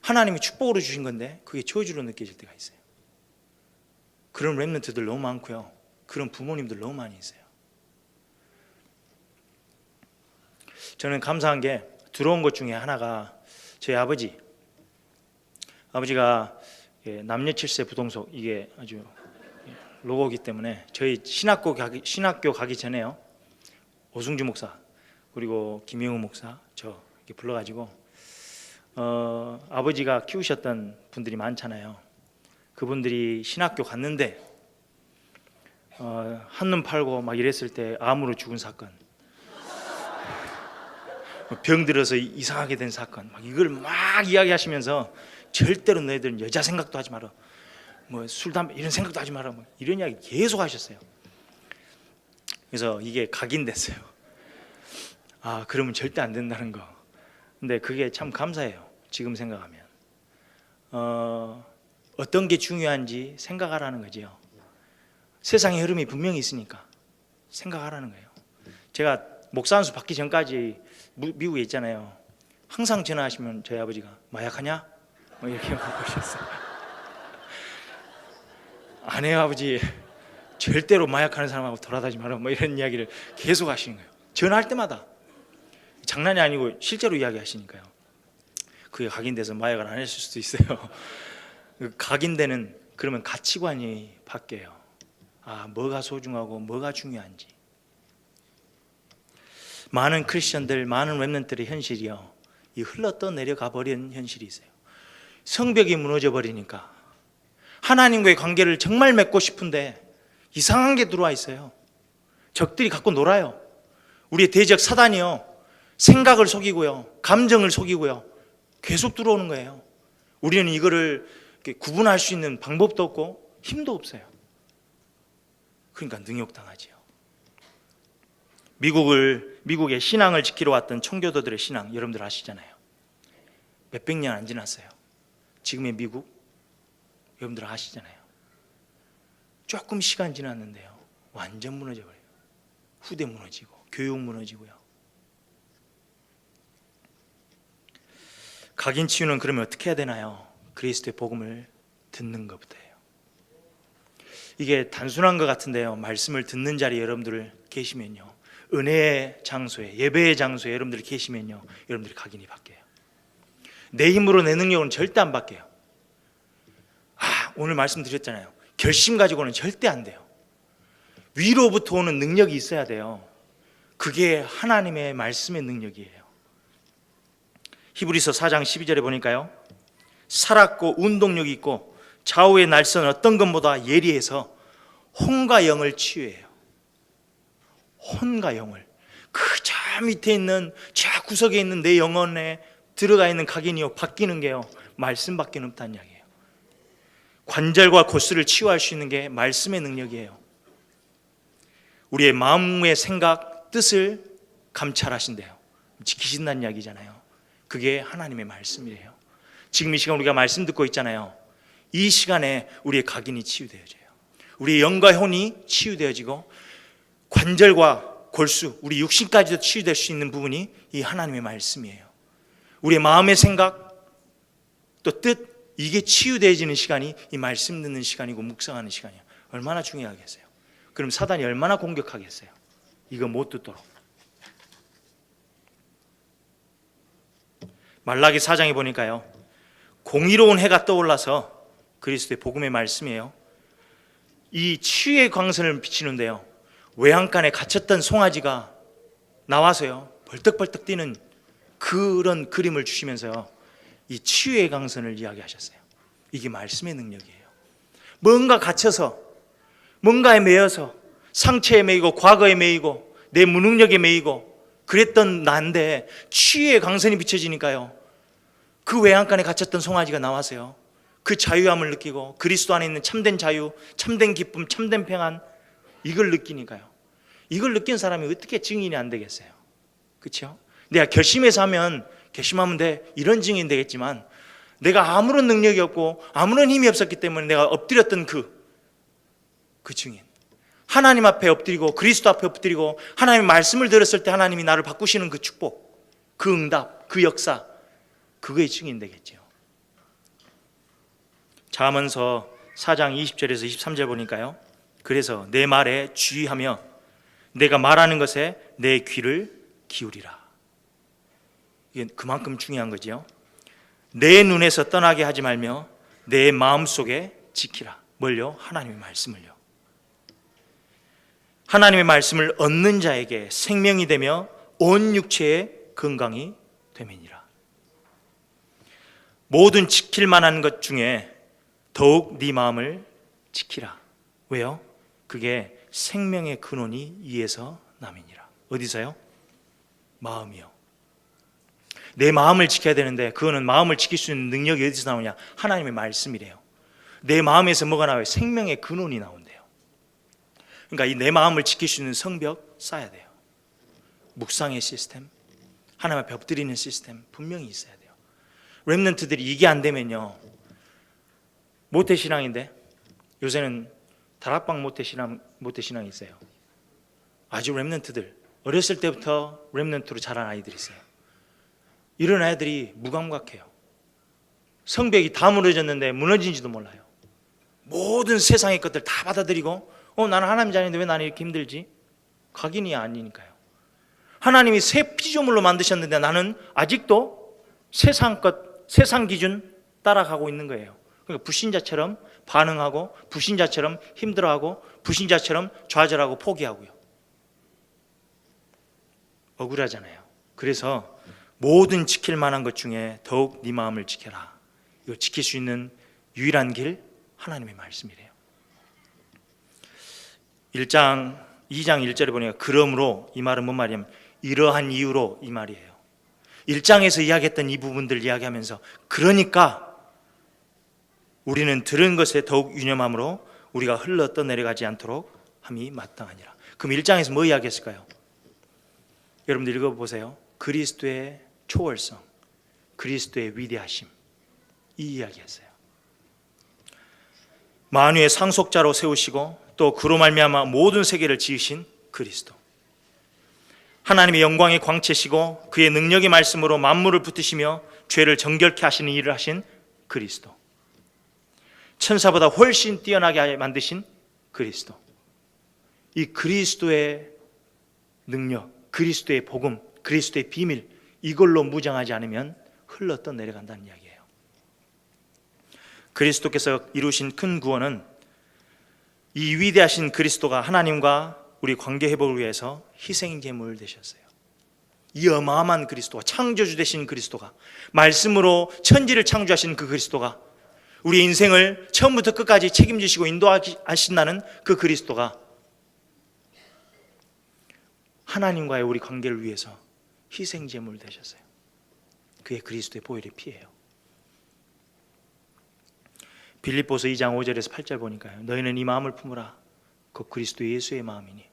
하나님이 축복으로 주신 건데 그게 저주로 느껴질 때가 있어요. 그런 렘넌트들 너무 많고요. 그런 부모님들 너무 많이 있어요. 저는 감사한 게 들어온 것 중에 하나가 저희 아버지가 남녀 7세 부동석 이게 아주 로고이기 때문에 저희 신학교 가기 전에요 오승주 목사 그리고 김영우 목사 저 이렇게 불러가지고 아버지가 키우셨던 분들이 많잖아요. 그분들이 신학교 갔는데 한눈 팔고 막 이랬을 때 암으로 죽은 사건, 병 들어서 이상하게 된 사건, 막 이걸 막 이야기하시면서 절대로 너희들은 여자 생각도 하지 마라, 뭐 술 담배 이런 생각도 하지 마라, 뭐 이런 이야기 계속 하셨어요. 그래서 이게 각인됐어요. 그러면 절대 안 된다는 거. 근데 그게 참 감사해요. 지금 생각하면 어떤 게 중요한지 생각하라는 거죠. 세상의 흐름이 분명히 있으니까 생각하라는 거예요. 제가 목사 안수 받기 전까지 미국에 있잖아요. 항상 전화하시면 저희 아버지가 마약하냐? 뭐 이렇게 물어보셨어요. 안 해요 아버지. 절대로 마약하는 사람하고 돌아다니지 마라. 뭐 이런 이야기를 계속 하시는 거예요. 전화할 때마다. 장난이 아니고 실제로 이야기하시니까요. 그게 각인돼서 마약을 안 했을 수도 있어요. 각인되는 그러면 가치관이 바뀌어요. 뭐가 소중하고 뭐가 중요한지. 많은 크리스천들, 많은 렘넌트의 현실이요, 이 흘러 내려가 버린 현실이 있어요. 성벽이 무너져 버리니까 하나님과의 관계를 정말 맺고 싶은데 이상한 게 들어와 있어요. 적들이 갖고 놀아요. 우리의 대적 사단이요, 생각을 속이고요, 감정을 속이고요, 계속 들어오는 거예요. 우리는 이거를 구분할 수 있는 방법도 없고 힘도 없어요. 그러니까 능욕당하지요. 미국의 신앙을 지키러 왔던 청교도들의 신앙 여러분들 아시잖아요. 몇백 년 안 지났어요. 지금의 미국 여러분들 아시잖아요. 조금 시간 지났는데요 완전 무너져 버려요. 후대 무너지고 교육 무너지고요. 각인 치유는 그러면 어떻게 해야 되나요? 그리스도의 복음을 듣는 것부터예요. 이게 단순한 것 같은데요, 말씀을 듣는 자리에 여러분들 계시면요, 은혜의 장소에, 예배의 장소에 여러분들이 계시면요, 여러분들이 각인이 바뀌어요. 내 힘으로 내 능력으로는 절대 안 바뀌어요. 오늘 말씀드렸잖아요. 결심 가지고는 절대 안 돼요. 위로부터 오는 능력이 있어야 돼요. 그게 하나님의 말씀의 능력이에요. 히브리서 4장 12절에 보니까요, 살았고 운동력이 있고 좌우의 날선 어떤 것보다 예리해서 혼과 영을 치유해요. 혼과 영을, 그 저 밑에 있는 저 구석에 있는 내 영혼에 들어가 있는 각인이요, 바뀌는 게요, 말씀밖에 없다는 이야기예요. 관절과 골수를 치유할 수 있는 게 말씀의 능력이에요. 우리의 마음의 생각, 뜻을 감찰하신대요. 지키신다는 이야기잖아요. 그게 하나님의 말씀이래요. 지금 이 시간 우리가 말씀 듣고 있잖아요. 이 시간에 우리의 각인이 치유되어져요. 우리의 영과 혼이 치유되어지고 관절과 골수, 우리 육신까지도 치유될 수 있는 부분이 이 하나님의 말씀이에요. 우리의 마음의 생각, 또 뜻, 이게 치유되어지는 시간이 이 말씀 듣는 시간이고 묵상하는 시간이에요. 얼마나 중요하겠어요. 그럼 사단이 얼마나 공격하겠어요. 이거 못 듣도록. 말라기 4장에 보니까요, 공의로운 해가 떠올라서, 그리스도의 복음의 말씀이에요, 이 치유의 광선을 비치는데요, 외양간에 갇혔던 송아지가 나와서요 벌떡벌떡 뛰는 그런 그림을 주시면서요, 이 치유의 광선을 이야기하셨어요. 이게 말씀의 능력이에요. 뭔가 갇혀서, 뭔가에 매여서, 상처에 매이고 과거에 매이고 내 무능력에 매이고 그랬던 난데 치유의 광선이 비춰지니까요, 그 외양간에 갇혔던 송아지가 나와서요, 그 자유함을 느끼고 그리스도 안에 있는 참된 자유, 참된 기쁨, 참된 평안, 이걸 느끼니까요, 이걸 느낀 사람이 어떻게 증인이 안 되겠어요? 그렇죠? 내가 결심하면 돼, 이런 증인 되겠지만, 내가 아무런 능력이 없고 아무런 힘이 없었기 때문에 내가 엎드렸던 그 증인, 하나님 앞에 엎드리고 그리스도 앞에 엎드리고 하나님의 말씀을 들었을 때 하나님이 나를 바꾸시는 그 축복, 그 응답, 그 역사, 그거의 증인 되겠죠. 잠언서 4장 20절에서 23절 보니까요, 그래서 내 말에 주의하며 내가 말하는 것에 내 귀를 기울이라. 이게 그만큼 중요한 거죠. 내 눈에서 떠나게 하지 말며 내 마음속에 지키라. 뭘요? 하나님의 말씀을요. 하나님의 말씀을 얻는 자에게 생명이 되며 온 육체의 건강이 되매니라. 모든 지킬 만한 것 중에 더욱 네 마음을 지키라. 왜요? 그게 생명의 근원이 이에서 남이니라. 어디서요? 마음이요. 내 마음을 지켜야 되는데, 그거는 마음을 지킬 수 있는 능력이 어디서 나오냐? 하나님의 말씀이래요. 내 마음에서 뭐가 나와요? 생명의 근원이 나온대요. 그러니까 이 내 마음을 지킬 수 있는 성벽 쌓아야 돼요. 묵상의 시스템, 하나님 앞에 엎드리는 시스템 분명히 있어야 돼요. 렘넌트들이 이게 안 되면요, 모태신앙인데, 요새는 다락방 모태신앙이 있어요. 아주 렘넌트들, 어렸을 때부터 렘넌트로 자란 아이들이 있어요. 이런 아이들이 무감각해요. 성벽이 다 무너졌는데 무너진지도 몰라요. 모든 세상의 것들 다 받아들이고, 나는 하나님 자녀인데 왜 나는 이렇게 힘들지? 각인이 아니니까요. 하나님이 새 피조물로 만드셨는데 나는 아직도 세상 것, 세상 기준 따라가고 있는 거예요. 그러니까 불신자처럼 반응하고, 불신자처럼 힘들어하고, 불신자처럼 좌절하고 포기하고요. 억울하잖아요. 그래서 모든 지킬 만한 것 중에 더욱 네 마음을 지켜라. 이걸 지킬 수 있는 유일한 길, 하나님의 말씀이래요. 2장 1절에 보니까 그러므로, 이 말은 뭔 말이냐면 이러한 이유로, 이 말이에요. 1장에서 이야기했던 이 부분들 이야기하면서, 그러니까 우리는 들은 것에 더욱 유념함으로 우리가 흘러 떠내려가지 않도록 함이 마땅하니라. 그럼 1장에서 뭐 이야기했을까요? 여러분들 읽어보세요. 그리스도의 초월성, 그리스도의 위대하심, 이 이야기했어요. 만유의 상속자로 세우시고 또 그로 말미암아 모든 세계를 지으신 그리스도, 하나님의 영광의 광채시고 그의 능력의 말씀으로 만물을 붙드시며 죄를 정결케 하시는 일을 하신 그리스도, 천사보다 훨씬 뛰어나게 만드신 그리스도, 이 그리스도의 능력, 그리스도의 복음, 그리스도의 비밀, 이걸로 무장하지 않으면 흘러 떠내려간다는 이야기예요. 그리스도께서 이루신 큰 구원은 이 위대하신 그리스도가 하나님과 우리 관계 회복을 위해서 희생 제물 되셨어요. 이 어마어마한 그리스도가, 창조주 되신 그리스도가, 말씀으로 천지를 창조하신 그 그리스도가, 우리 인생을 처음부터 끝까지 책임지시고 인도하신다는 그 그리스도가 하나님과의 우리 관계를 위해서 희생 제물 되셨어요. 그게 그리스도의 보혈의 피예요. 빌립보서 2장 5절에서 8절 보니까요, 너희는 이 마음을 품으라. 그 그리스도 예수의 마음이니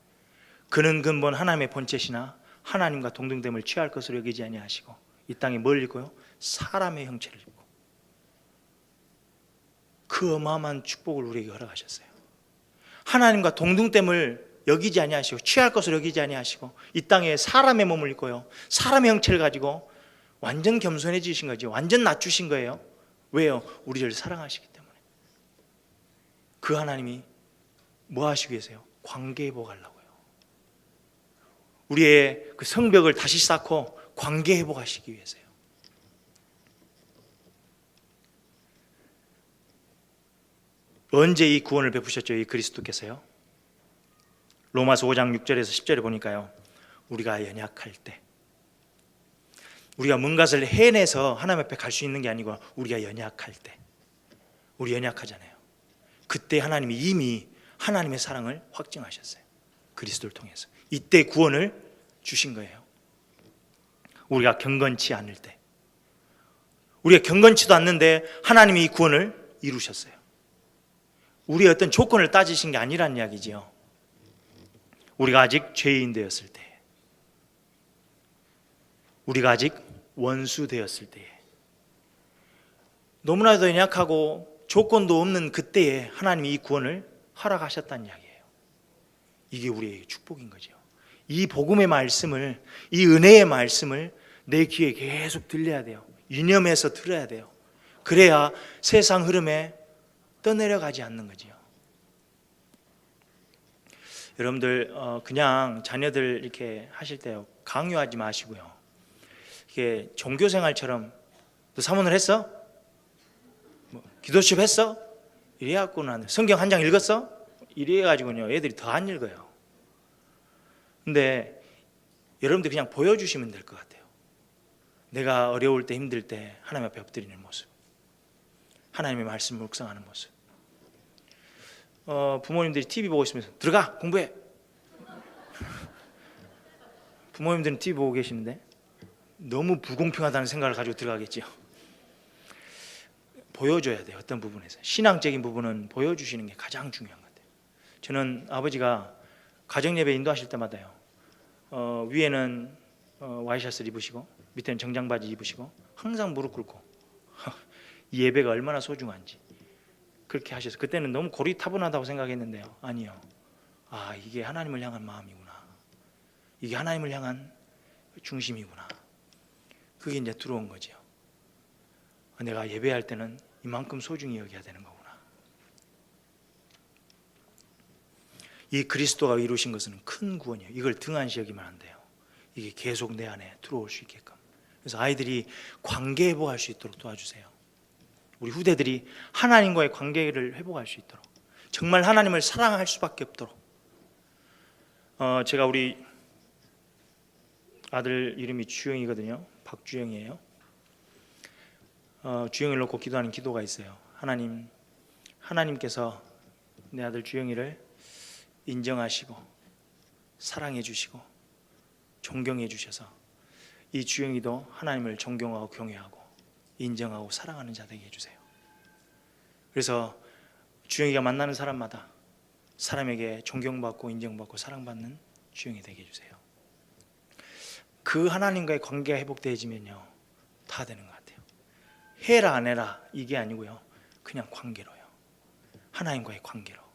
그는 근본 하나님의 본체시나 하나님과 동등됨을 취할 것으로 여기지 아니하시고 이 땅에 뭘 입고요? 사람의 형체를 입고. 그 어마어마한 축복을 우리에게 허락하셨어요. 하나님과 동등됨을 여기지 아니하시고 취할 것으로 여기지 아니하시고 이 땅에 사람의 몸을 입고요, 사람의 형체를 가지고 완전 겸손해지신 거죠. 완전 낮추신 거예요. 왜요? 우리를 사랑하시기 때문에. 그 하나님이 뭐 하시기 위해서요? 관계 회복하려고요. 우리의 그 성벽을 다시 쌓고 관계 회복하시기 위해서요. 언제 이 구원을 베푸셨죠? 이 그리스도께서요. 로마서 5장 6절에서 10절에 보니까요, 우리가 연약할 때, 우리가 뭔가를 해내서 하나님 앞에 갈 수 있는 게 아니고 우리가 연약할 때, 우리 연약하잖아요. 그때 하나님이 이미 하나님의 사랑을 확증하셨어요. 그리스도를 통해서. 이때 구원을 주신 거예요. 우리가 경건치 않을 때, 우리가 경건치도 않는데 하나님이 이 구원을 이루셨어요. 우리의 어떤 조건을 따지신 게 아니란 이야기지요. 우리가 아직 죄인 되었을 때, 우리가 아직 원수 되었을 때에, 너무나도 연약하고 조건도 없는 그때에 하나님이 이 구원을 허락하셨다는 이야기예요. 이게 우리의 축복인 거죠. 이 복음의 말씀을, 이 은혜의 말씀을 내 귀에 계속 들려야 돼요. 유념해서 들어야 돼요. 그래야 세상 흐름에 떠내려가지 않는 거지요. 여러분들 그냥 자녀들 이렇게 하실 때 강요하지 마시고요. 이게 종교생활처럼 너 사모를 했어? 기도 수업 했어? 이래갖고는 성경 한 장 읽었어? 이래가지고요 애들이 더 안 읽어요. 근데 여러분들 그냥 보여주시면 될 것 같아요. 내가 어려울 때, 힘들 때 하나님 앞에 엎드리는 모습, 하나님의 말씀을 묵상하는 모습. 부모님들이 TV 보고 있으면서 들어가 공부해. 부모님들은 TV 보고 계시는데 너무 불공평하다는 생각을 가지고 들어가겠죠. 보여줘야 돼요. 어떤 부분에서 신앙적인 부분은 보여주시는 게 가장 중요한 것 같아요. 저는 아버지가 가정예배 인도하실 때마다요, 위에는 와이셔츠를 입으시고 밑에는 정장바지 입으시고 항상 무릎 꿇고 이 예배가 얼마나 소중한지 그렇게 하셔서 그때는 너무 고리타분하다고 생각했는데요, 아니요, 이게 하나님을 향한 마음이구나, 이게 하나님을 향한 중심이구나, 그게 이제 들어온 거죠. 내가 예배할 때는 이만큼 소중히 여겨야 되는 거구나. 이 그리스도가 이루신 것은 큰 구원이에요. 이걸 등한시 여기면 안 돼요. 이게 계속 내 안에 들어올 수 있게끔. 그래서 아이들이 관계 회복할 수 있도록 도와주세요. 우리 후대들이 하나님과의 관계를 회복할 수 있도록, 정말 하나님을 사랑할 수밖에 없도록. 제가 우리 아들 이름이 주영이거든요. 박주영이에요. 주영이를 놓고 기도하는 기도가 있어요. 하나님께서 내 아들 주영이를 인정하시고 사랑해 주시고 존경해 주셔서 이 주영이도 하나님을 존경하고 경외하고 인정하고 사랑하는 자 되게 해주세요. 그래서 주영이가 만나는 사람마다 사람에게 존경받고 인정받고 사랑받는 주영이 되게 해주세요. 그 하나님과의 관계가 회복되어지면요, 다 되는 것 같아요. 해라 안 해라 이게 아니고요, 그냥 관계로요. 하나님과의 관계로.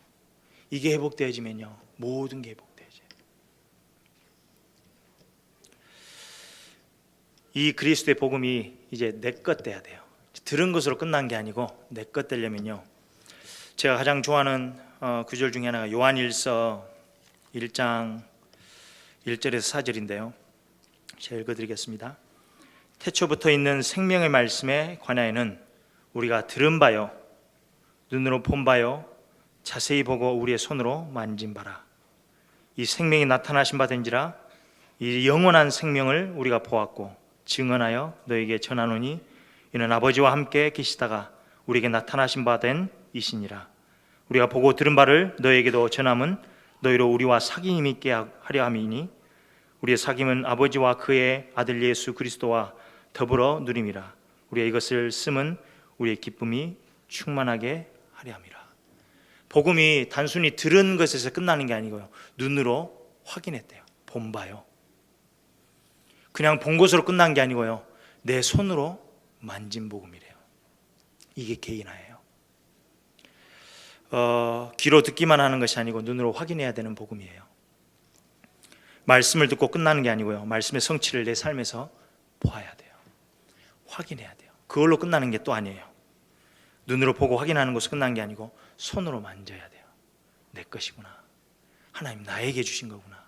이게 회복되어지면요, 모든 게 회복되어져요. 이 그리스도의 복음이 이제 내 것 돼야 돼요. 들은 것으로 끝난 게 아니고 내 것 되려면요, 제가 가장 좋아하는 구절 중에 하나가 요한일서 1장 1절에서 4절인데요. 제가 읽어드리겠습니다. 태초부터 있는 생명의 말씀에 관하여는 우리가 들은 바요, 눈으로 본 바요, 자세히 보고 우리의 손으로 만진 바라. 이 생명이 나타나신 바 된지라. 이 영원한 생명을 우리가 보았고 증언하여 너에게 전하노니 이는 아버지와 함께 계시다가 우리에게 나타나신 바 된 이시니라. 우리가 보고 들은 바를 너에게도 전함은 너희로 우리와 사귐이 있게 하려 함이니 우리의 사귐은 아버지와 그의 아들 예수 그리스도와 더불어 누림이라. 우리가 이것을 쓰면 우리의 기쁨이 충만하게 하려 함이라. 복음이 단순히 들은 것에서 끝나는 게 아니고요, 눈으로 확인했대요. 본 바요. 그냥 본 것으로 끝난 게 아니고요, 내 손으로 만진 복음이래요. 이게 개인화예요. 귀로 듣기만 하는 것이 아니고 눈으로 확인해야 되는 복음이에요. 말씀을 듣고 끝나는 게 아니고요, 말씀의 성취를 내 삶에서 보아야 돼요. 확인해야 돼요. 그걸로 끝나는 게 또 아니에요. 눈으로 보고 확인하는 것으로 끝난 게 아니고 손으로 만져야 돼요. 내 것이구나. 하나님 나에게 주신 거구나.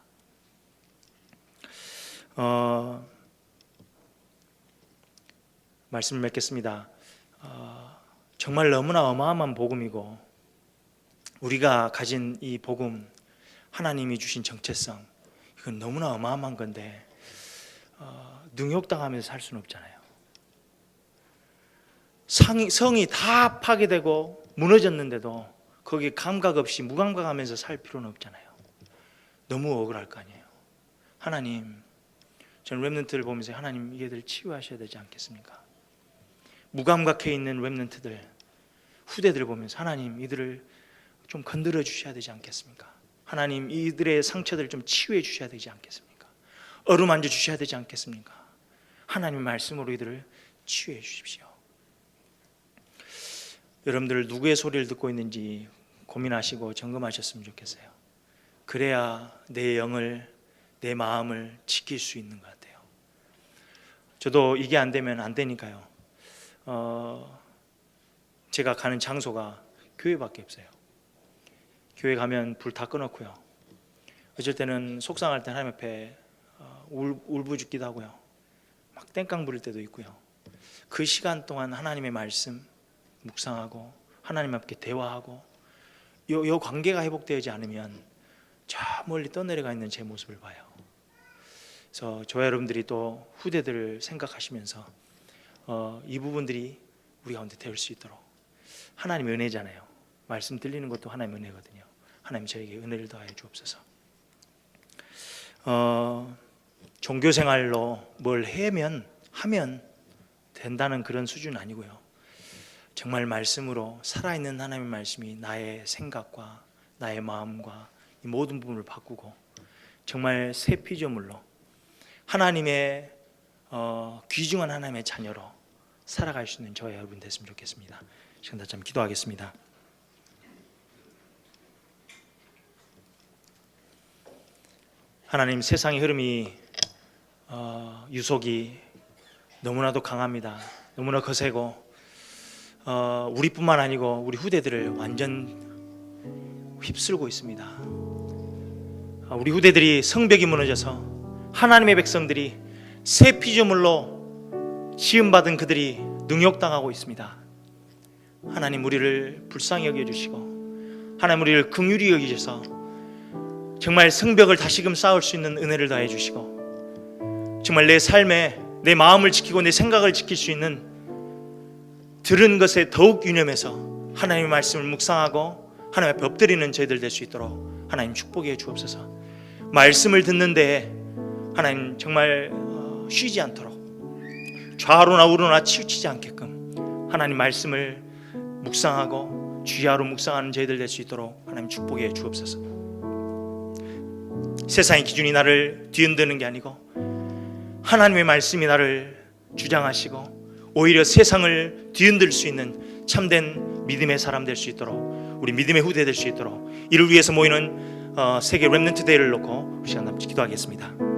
말씀을 맺겠습니다. 정말 너무나 어마어마한 복음이고, 우리가 가진 이 복음, 하나님이 주신 정체성, 이건 너무나 어마어마한 건데 능욕당하면서 살 수는 없잖아요. 성이 다 파괴되고 무너졌는데도 거기에 감각 없이 무감각하면서 살 필요는 없잖아요. 너무 억울할 거 아니에요. 하나님, 저는 렘넌트를 보면서 하나님 이게들 치유하셔야 되지 않겠습니까? 무감각해 있는 렘넌트들, 후대들을 보면서 하나님 이들을 좀 건드려 주셔야 되지 않겠습니까? 하나님 이들의 상처들을 좀 치유해 주셔야 되지 않겠습니까? 어루만져 주셔야 되지 않겠습니까? 하나님 말씀으로 이들을 치유해 주십시오. 여러분들 누구의 소리를 듣고 있는지 고민하시고 점검하셨으면 좋겠어요. 그래야 내 영을, 내 마음을 지킬 수 있는 것 같아요. 저도 이게 안 되면 안 되니까요, 제가 가는 장소가 교회밖에 없어요. 교회 가면 불 다 꺼놓고요, 어쩔 때는 속상할 때 하나님 앞에 울부짖기도 하고요, 막 땡깡 부릴 때도 있고요. 그 시간 동안 하나님의 말씀 묵상하고 하나님 앞에 대화하고 요 관계가 회복되지 않으면 저 멀리 떠내려가 있는 제 모습을 봐요. 그래서 저와 여러분들이 또 후대들을 생각하시면서 이 부분들이 우리 가운데 될 수 있도록, 하나님의 은혜잖아요. 말씀 들리는 것도 하나님의 은혜거든요. 하나님 저에게 은혜를 더하여 주옵소서. 종교생활로 뭘 하면 된다는 그런 수준은 아니고요, 정말 말씀으로 살아있는 하나님의 말씀이 나의 생각과 나의 마음과 이 모든 부분을 바꾸고 정말 새 피조물로 하나님의 귀중한 하나님의 자녀로 살아갈 수 있는 저와 여러분 됐으면 좋겠습니다. 시간 다시 한번 기도하겠습니다. 하나님, 세상의 흐름이 유속이 너무나도 강합니다. 너무나 거세고 우리뿐만 아니고 우리 후대들을 완전 휩쓸고 있습니다. 우리 후대들이 성벽이 무너져서 하나님의 백성들이 새 피조물로 지음받은 그들이 능욕당하고 있습니다. 하나님, 우리를 불쌍히 여겨주시고 하나님 우리를 긍휼히 여기셔서 정말 성벽을 다시금 쌓을 수 있는 은혜를 더해 주시고 정말 내 삶에 내 마음을 지키고 내 생각을 지킬 수 있는 들은 것에 더욱 유념해서 하나님의 말씀을 묵상하고 하나님 앞에 엎드리는 저희들 될 수 있도록 하나님 축복해 주옵소서. 말씀을 듣는데 하나님 정말 쉬지 않도록 좌로나 우로나 치우치지 않게끔 하나님 말씀을 묵상하고 주야로 묵상하는 저희들 될 수 있도록 하나님 축복해 주옵소서. 세상의 기준이 나를 뒤흔드는 게 아니고 하나님의 말씀이 나를 주장하시고 오히려 세상을 뒤흔들 수 있는 참된 믿음의 사람 될 수 있도록, 우리 믿음의 후대 될 수 있도록, 이를 위해서 모이는 세계 렘넌트 데이를 놓고 우리 시간 남지 기도하겠습니다.